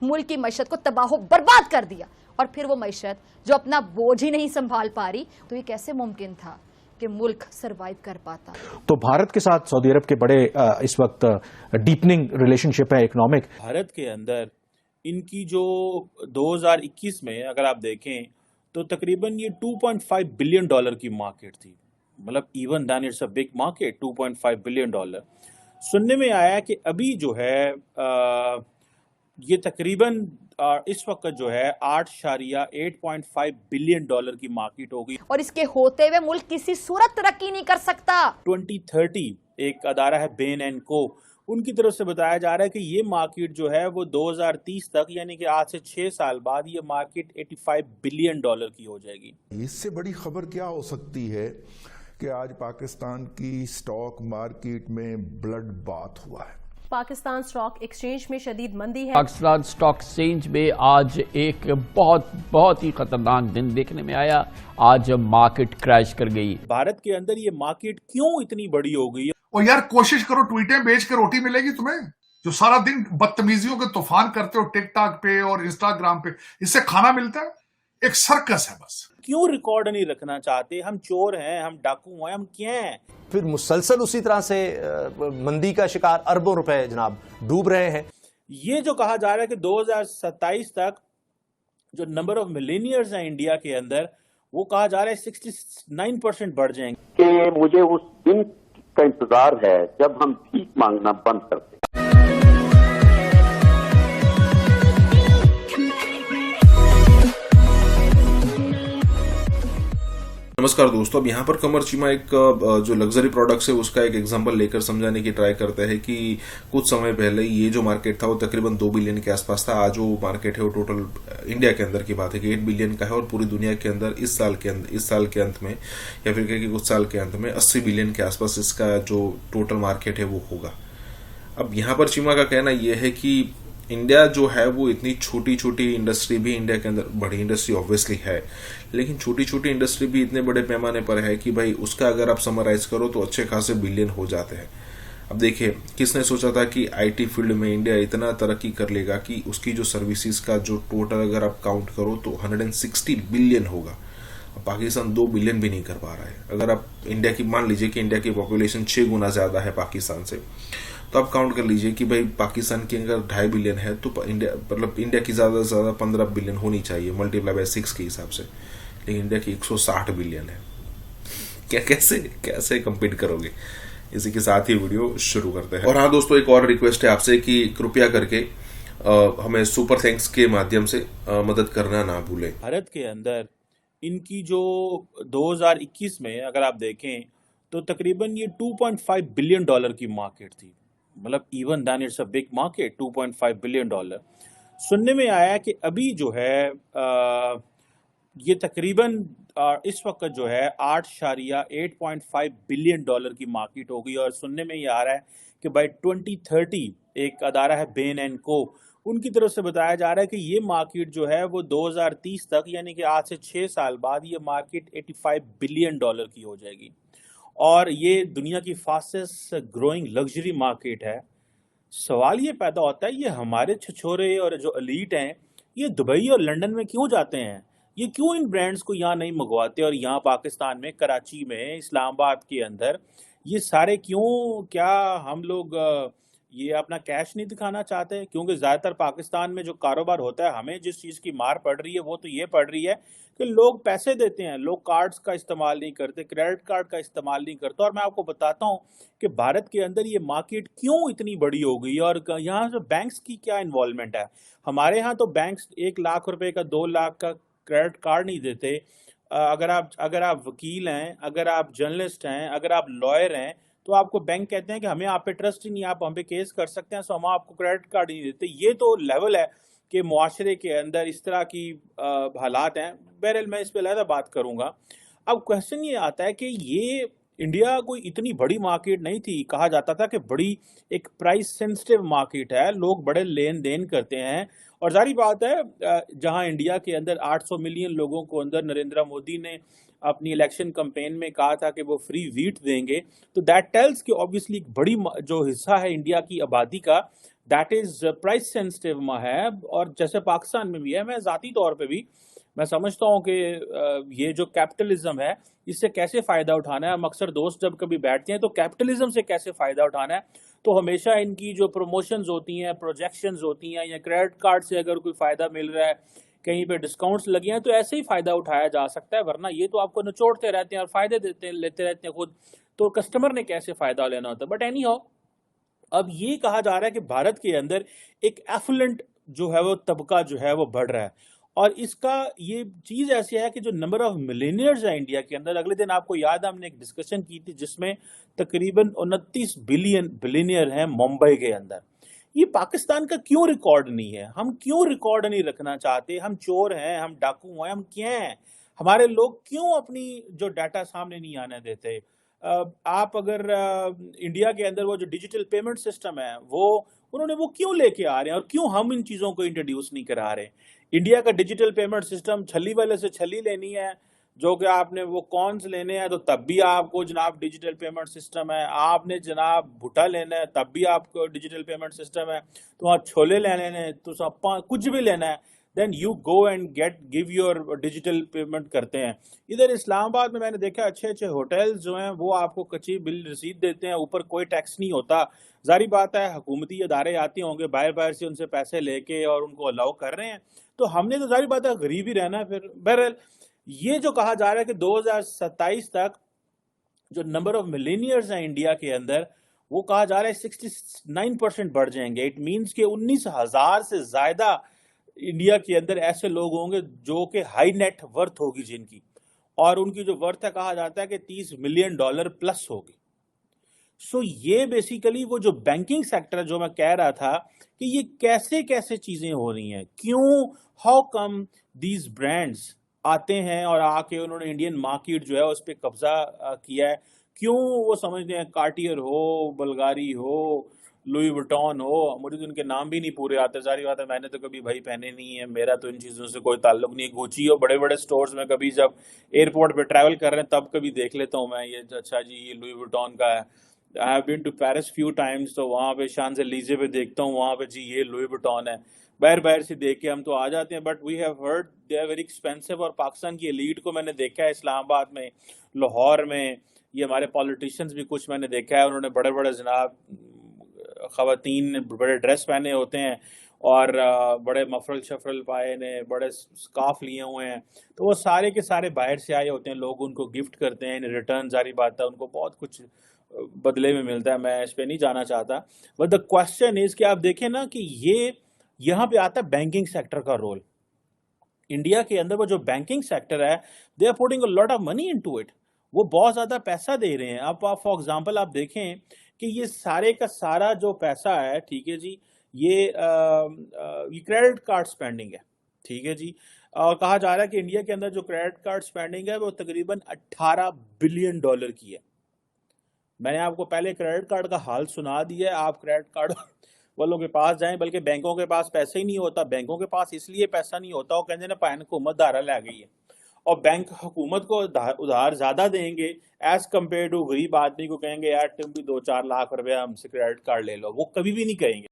मुल्क की मईशत को तबाह बर्बाद कर दिया, और फिर वो मईशत जो अपना बोझ ही नहीं संभाल पा रही, तो ये कैसे मुमकिन था कि मुल्क सरवाइव कर पाता। तो भारत के साथ सऊदी अरब के बड़े इस वक्त डीपनिंग रिलेशनशिप है इकोनॉमिक। भारत के अंदर इनकी जो 2021 में अगर आप देखें तो तकरीबन ये $2.5 बिलियन की मार्केट थी, मतलब even then it's a big market. $2.5 billion सुनने में आया कि अभी जो है ये तकरीबन इस वक्त जो है 8.5 बिलियन की मार्केट हो गई, और इसके होते हुए मुल्क किसी सूरत तरक्की नहीं कर सकता। 2030 एक अदारा है बेन एंड को, उनकी तरफ से बताया जा रहा है कि ये मार्केट जो है वो 2030 तक, यानी कि आज से 6 साल बाद, ये मार्केट $85 बिलियन की हो जाएगी। इससे बड़ी खबर क्या हो सकती है कि आज पाकिस्तान की स्टॉक मार्केट में ब्लड बाथ हुआ है। पाकिस्तान स्टॉक एक्सचेंज में शदीद मंदी है। पाकिस्तान स्टॉक एक्सचेंज में आज एक बहुत ही खतरनाक दिन देखने में आया। आज मार्केट क्रैश कर गई। भारत के अंदर ये मार्केट क्यों इतनी बड़ी हो गई है? और यार कोशिश करो, ट्वीटें बेच के रोटी मिलेगी तुम्हें, जो सारा दिन बदतमीजियों के तूफान करते हो टिकटॉक पे और इंस्टाग्राम पे, इससे खाना मिलता है? एक सर्कस है बस। क्यों रिकॉर्ड नहीं रखना चाहते? हम चोर हैं, हम डाकू हैं, हम क्या हैं? फिर मुसलसल उसी तरह से मंदी का शिकार अरबों रुपए जनाब डूब रहे हैं। ये जो कहा जा रहा है कि 2027 तक जो नंबर ऑफ मिलेनियर्स हैं इंडिया के अंदर, वो कहा जा रहा है 69% बढ़ जाएंगे। कि मुझे उस दिन का इंतजार है जब हम भीख मांगना बंद करते। नमस्कार दोस्तों, अब यहाँ पर कमर चीमा एक जो लग्जरी प्रोडक्ट्स है उसका एक एग्जांपल लेकर समझाने की ट्राई करते हैं कि कुछ समय पहले ये जो मार्केट था वो तकरीबन 2 बिलियन के आसपास था। आज वो मार्केट है वो टोटल इंडिया के अंदर की बात है कि 8 बिलियन का है, और पूरी दुनिया के अंदर इस साल के अंत में या फिर कह कुछ साल के अंत में 80 बिलियन के आसपास इसका जो टोटल मार्केट है वो होगा। अब यहाँ पर चीमा का कहना यह है कि इंडिया जो है वो इतनी छोटी छोटी इंडस्ट्री भी, इंडिया के अंदर बड़ी इंडस्ट्री ऑब्वियसली है, लेकिन छोटी छोटी इंडस्ट्री भी इतने बड़े पैमाने पर है कि भाई उसका अगर आप समराइज करो तो अच्छे खासे बिलियन हो जाते हैं। अब देखिए, किसने सोचा था कि आईटी फील्ड में इंडिया इतना तरक्की कर लेगा कि उसकी जो सर्विसेज का जो टोटल अगर आप काउंट करो तो 160 बिलियन होगा। पाकिस्तान 2 बिलियन भी नहीं कर पा रहा है। अगर आप इंडिया की मान लीजिए कि इंडिया की पॉपुलेशन 6 गुना ज्यादा है पाकिस्तान से, तो आप काउंट कर लीजिए कि भाई पाकिस्तान की अगर 2.5 बिलियन है तो इंडिया की ज्यादा से ज्यादा 15 बिलियन होनी चाहिए मल्टीप्लाई बाय 6 के हिसाब से, लेकिन इंडिया की 160 बिलियन है। क्या कैसे कंपीट करोगे? इसी के साथ ही वीडियो शुरू करते हैं। और हाँ दोस्तों, एक और रिक्वेस्ट है आपसे कि कृपया करके हमें सुपर थैंक्स के माध्यम से मदद करना ना भूलें। भारत के अंदर इनकी जो 2021 में अगर आप देखें तो तकरीबन ये $2.5 बिलियन की मार्केट थी, मतलब even then it's a big market. $2.5 billion सुनने में आया कि अभी जो है ये तकरीबन इस वक्त जो है 8.5 बिलियन की मार्केट हो गई, और सुनने में ये आ रहा है कि बाय 2030 एक अदारा है बेन एंड को, उनकी तरफ से बताया जा रहा है कि ये मार्केट जो है वो 2030 तक, यानी कि आज से 6 साल बाद, ये मार्केट $85 बिलियन की हो जाएगी, और ये दुनिया की फास्टेस्ट ग्रोइंग लग्जरी मार्केट है। सवाल ये पैदा होता है, ये हमारे छछोरे और जो एलीट हैं ये दुबई और लंदन में क्यों जाते हैं? ये क्यों इन ब्रांड्स को यहाँ नहीं मंगवाते, और यहाँ पाकिस्तान में, कराची में, इस्लामाबाद के अंदर ये सारे क्यों? क्या हम लोग ये अपना कैश नहीं दिखाना चाहते? क्योंकि ज़्यादातर पाकिस्तान में जो कारोबार होता है, हमें जिस चीज़ की मार पड़ रही है वो तो ये पड़ रही है कि लोग पैसे देते हैं, लोग कार्ड्स का इस्तेमाल नहीं करते, क्रेडिट कार्ड का इस्तेमाल नहीं करते। और मैं आपको बताता हूँ कि भारत के अंदर ये मार्केट क्यों इतनी बड़ी हो गई, और यहाँ जो बैंक्स की क्या इन्वॉल्वमेंट है। हमारे यहाँ तो बैंक्स 1 लाख रुपए का, 2 लाख का क्रेडिट कार्ड नहीं देते। अगर आप वकील हैं, अगर आप जर्नलिस्ट हैं, अगर आप लॉयर हैं, तो आपको बैंक कहते हैं कि हमें आप पे ट्रस्ट ही नहीं, आप हम पे केस कर सकते हैं, सो हम आपको क्रेडिट कार्ड ही नहीं देते। ये तो लेवल है कि मुआशरे के अंदर इस तरह की हालात हैं। बहरहाल मैं इस पे अलग बात करूंगा। अब क्वेश्चन ये आता है कि ये इंडिया कोई इतनी बड़ी मार्केट नहीं थी। कहा जाता था कि बड़ी एक प्राइस सेंसिटिव मार्केट है, लोग बड़े लेन देन करते हैं, और जारी बात है जहां इंडिया के अंदर 800 मिलियन लोगों को अंदर नरेंद्र मोदी ने अपनी इलेक्शन कैंपेन में कहा था कि वो फ्री व्हीट देंगे, तो दैट टेल्स कि ऑब्वियसली एक बड़ी जो हिस्सा है इंडिया की आबादी का दैट इज प्राइस सेंसिटिव है, और जैसे पाकिस्तान में भी है। मैं ज़ाती तौर पे भी मैं समझता हूँ कि ये जो कैपिटलिज्म है, इससे कैसे फ़ायदा उठाना है। हम अक्सर दोस्त जब कभी बैठते हैं तो कैपिटलिज्म से कैसे फ़ायदा उठाना है, तो हमेशा इनकी जो प्रमोशंस होती हैं, प्रोजेक्शंस होती हैं, या क्रेडिट कार्ड से अगर कोई फ़ायदा मिल रहा है, कहीं पे डिस्काउंट्स लगे हैं, तो ऐसे ही फ़ायदा उठाया जा सकता है। वरना ये तो आपको निचोड़ते रहते हैं और फ़ायदे लेते रहते हैं खुद, तो कस्टमर ने कैसे फ़ायदा लेना होता है। बट एनी हाउ, अब ये कहा जा रहा है कि भारत के अंदर एक एफुलेंट जो है वो तबका जो है वो बढ़ रहा है, और इसका ये चीज ऐसी है कि जो नंबर ऑफ मिलेनियर्स है इंडिया के अंदर, अगले दिन आपको याद है हमने एक डिस्कशन की थी जिसमें तकरीबन 29 बिलियनियर हैं मुंबई के अंदर। ये पाकिस्तान का क्यों रिकॉर्ड नहीं है? हम क्यों रिकॉर्ड नहीं रखना चाहते? हम चोर हैं, हम डाकू हैं, हम क्या हैं? हमारे लोग क्यों अपनी जो डाटा सामने नहीं आने देते? आप अगर इंडिया के अंदर वो जो डिजिटल पेमेंट सिस्टम है वो उन्होंने वो क्यों लेके आ रहे हैं, और क्यों हम इन चीज़ों को इंट्रोड्यूस नहीं करा रहे? इंडिया का डिजिटल पेमेंट सिस्टम, छली वाले से छली लेनी है, जो कि आपने वो कॉन्स लेने हैं तो तब भी आपको जनाब डिजिटल पेमेंट सिस्टम है, आपने जनाब भुट्टा लेना है तब भी आपको डिजिटल पेमेंट सिस्टम है, तो आप छोले लेने हैं तो सब कुछ भी लेना है, then you go and give your digital payment करते हैं। इधर इस्लामाबाद में मैंने देखा अच्छे अच्छे होटल्स जो हैं वो आपको कच्ची बिल रसीद देते हैं, ऊपर कोई टैक्स नहीं होता। जारी बात है हुकूमती अदारे आते होंगे बाहर से उनसे पैसे लेके और उनको अलाउ कर रहे हैं, तो हमने तो जारी बात है गरीब ही रहना है फिर। बहरहाल ये जो कहा जा रहा है कि 2027 तक जो नंबर ऑफ मिलेनियर्स हैं इंडिया के अंदर, वो कहा जा रहा है 69% बढ़ जाएंगे। इट मीन्स कि 19,000 से ज्यादा इंडिया के अंदर ऐसे लोग होंगे जो कि हाई नेट वर्थ होगी जिनकी, और उनकी जो वर्थ है कहा जाता है कि $30 मिलियन प्लस होगी। सो ये बेसिकली वो जो बैंकिंग सेक्टर जो मैं कह रहा था कि ये कैसे कैसे चीजें हो रही हैं, क्यों, हाउ कम दीज ब्रांड्स आते हैं और आके उन्होंने इंडियन मार्केट जो है उस पर कब्जा किया है, क्यों वो समझते हैं कार्टियर हो, बल्गारी हो, लुई वुइटन हो, मुझे तो उनके नाम भी नहीं पूरे आते। सारी बात है मैंने तो कभी भाई पहने नहीं है, मेरा तो इन चीज़ों से कोई ताल्लुक नहीं है। गुची हो, बड़े बड़े स्टोर्स में कभी जब एयरपोर्ट पे ट्रैवल कर रहे हैं तब कभी देख लेता हूँ मैं, ये अच्छा जी ये लुई वुइटन का है। I have been to Paris few times, तो वहाँ पे शांज़ेलीज़े पे देखता हूँ, वहाँ पे जी ये लुई वुइटन है। बाहर से देख के हम तो आ जाते हैं, but we have heard they are very expensive. और पाकिस्तान की एलीट को मैंने देखा है इस्लामाबाद में, लाहौर में, ये हमारे पॉलिटिशियंस भी कुछ मैंने देखा है, उन्होंने बड़े बड़े जनाब ख़वातीन बड़े ड्रेस पहने होते हैं और बड़े मफरल शफरल पाए ने, बड़े स्काफ लिए हुए हैं, तो वो सारे के सारे बाहर से आए होते हैं। लोग उनको गिफ्ट करते हैं इन रिटर्न, जारी बात है उनको बहुत कुछ बदले में मिलता है। मैं इस पे नहीं जाना चाहता, बट द क्वेश्चन इज कि आप देखें ना कि ये यहाँ पे आता है बैंकिंग सेक्टर का रोल। इंडिया के अंदर वो जो बैंकिंग सेक्टर है, they are putting a lot of money into it, वो बहुत ज्यादा पैसा दे रहे हैं। आप फॉर एग्जांपल आप देखें कि ये सारे का सारा जो पैसा है, ठीक है जी, ये क्रेडिट कार्ड स्पेंडिंग है, ठीक है जी। और कहा जा रहा है कि इंडिया के अंदर जो क्रेडिट कार्ड स्पेंडिंग है वो तकरीबन $18 बिलियन की है। मैंने आपको पहले क्रेडिट कार्ड का हाल सुना दिया है, आप क्रेडिट कार्ड वालों के पास जाएं, बल्कि बैंकों के पास पैसा ही नहीं होता। बैंकों के पास इसलिए पैसा नहीं होता, वो कहते ना पैन हुकूमत धारा ला गई है, और बैंक हुकूमत को उधार ज्यादा देंगे एज कम्पेयर टू गरीब आदमी को कहेंगे यार तुम भी 2-4 लाख रुपया हमसे क्रेडिट कार्ड ले लो, वो कभी भी नहीं कहेंगे।